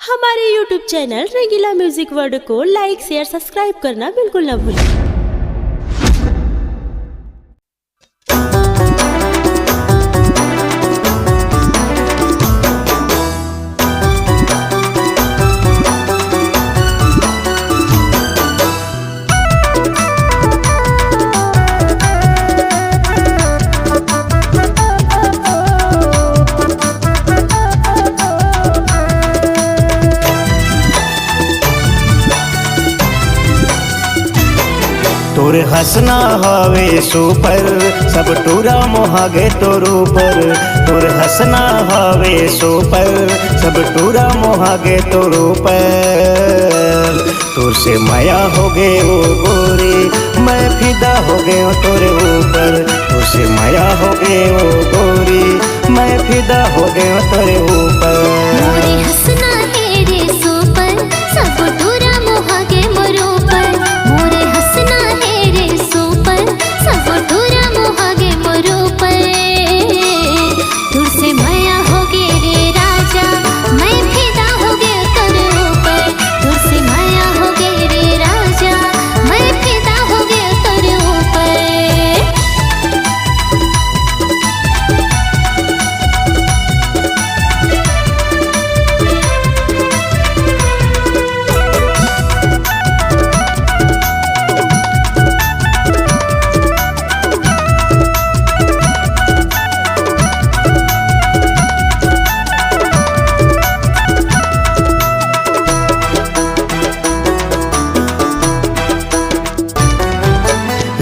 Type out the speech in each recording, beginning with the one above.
हमारे YouTube channel रंगीला music world को लाइक share subscribe करना बिल्कुल ना भूलें। तोर हंसना हवे सुपर सब टूरा मोहागे तोर ऊपर। तोर हंसना हवे सुपर सब टूरा मोहागे तोर ऊपर। तोर से माया हो गे ओ गोरी मैं फिदा हो गए तोरे ऊपर। तोर से माया हो गे ओ गोरी मैं फिदा हो गए तोरे ऊपर। मोरे हंसना है रे सुपर सब टूरा मोहागे मोर ऊपर। मोरे हंसना है रे सुपर सब टूरा मोहागे मोर ऊपर। दूर से माया हो गे रे राजा मैं फिदा हो गे तोर ऊपर। दूर से माया हो गे रे राजा मैं फिदा हो गे तोर ऊपर।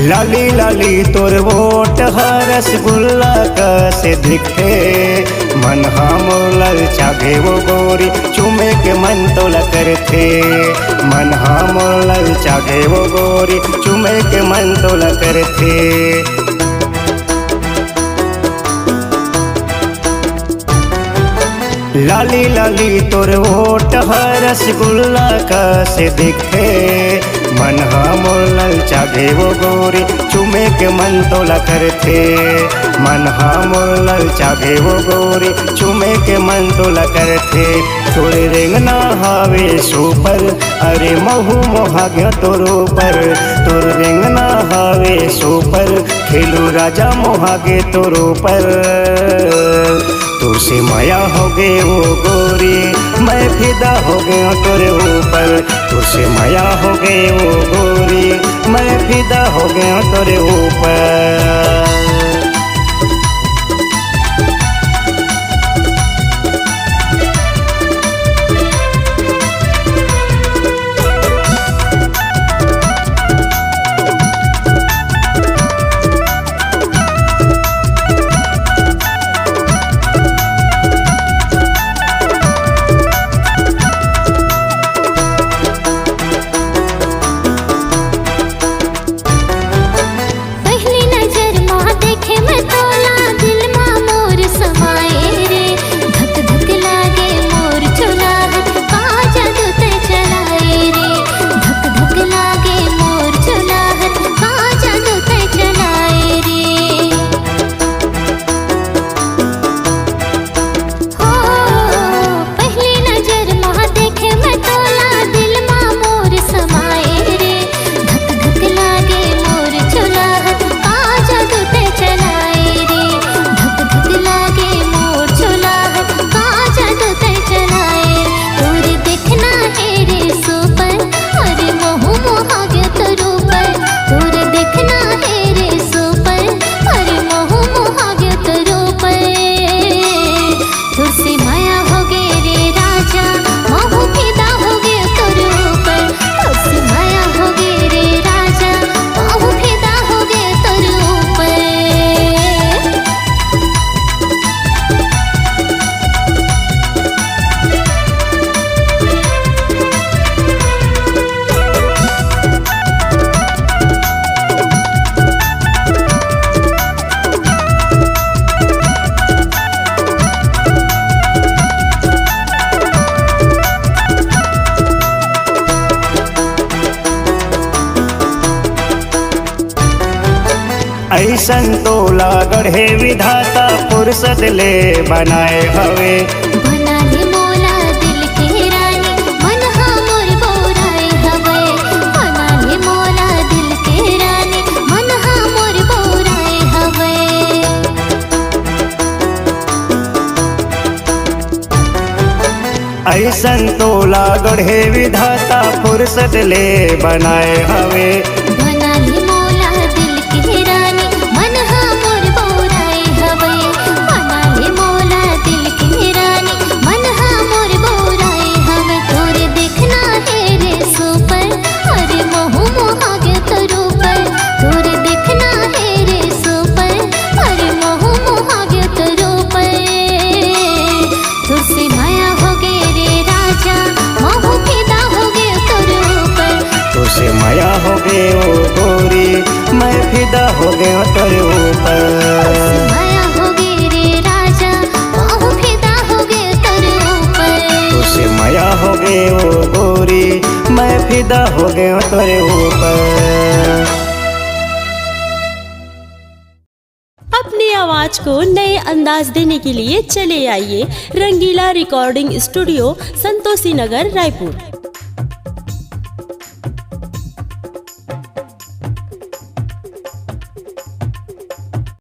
लाली लाली तोर वोट रसगुल्ला कैसे दिखे। मन हम ललचागे वो गोरी चुमे के मन तो करथे। मन हम ललचागे वो गोरी चुमे के मन तो करथे। लाली लाली तोर वोट रसगुल्ला कैसे दिखे। मन हम ललचागे वो गोरी चुमे के मन तोला करथे। मन हम ललचागे वो गोरी चुमे के मन तोला करथे। तोरे रेंगना हावे सुपर अरे महू मोहा गया तोर ऊपर। तोर रेंगना हावे सुपर खेलू राजा मोहा गे तोर ऊपर। तोर से माया हो गे वो गोरी मैं फिदा हो गया तोरे ऊपर। तोर से माया हो गे वो गोरी मैं फिदा हो गया तोरे ऊपर। ऐसन तोला गढ़े विधाता फुर्सत ले बनाए हवे। बना ले मोला दिल के रानी ऐसन तोला गढ़े विधाता फुर्सत ले बनाए हवे। बना ली मोला दिल की रानी मन मोर बोराए हवे। बना ली मोला दिल की रानी मन मोर बोराए हवे। तोरे देखना है रे सुपर अरे मोह मोहागे तोरू पर। तोरे देखना है रे सुपर अरे मोह मोहागे तोरू पर। तुझसे माया हो गे रे राजा मोह फिदा हो गे तोरू पर। तुझसे माया हो गए ओ गोरी मैं फिदा हो गया तेरे ऊपर। माया हो गे रे राजा मोह फिदा हो गे तेरे ऊपर। तुझसे माया हो गए ओ गोरी मैं फिदा हो गया तेरे ऊपर। अपनी आवाज को नए अंदाज देने के लिए चले आइए रंगीला रिकॉर्डिंग स्टूडियो, संतोषी नगर, रायपुर।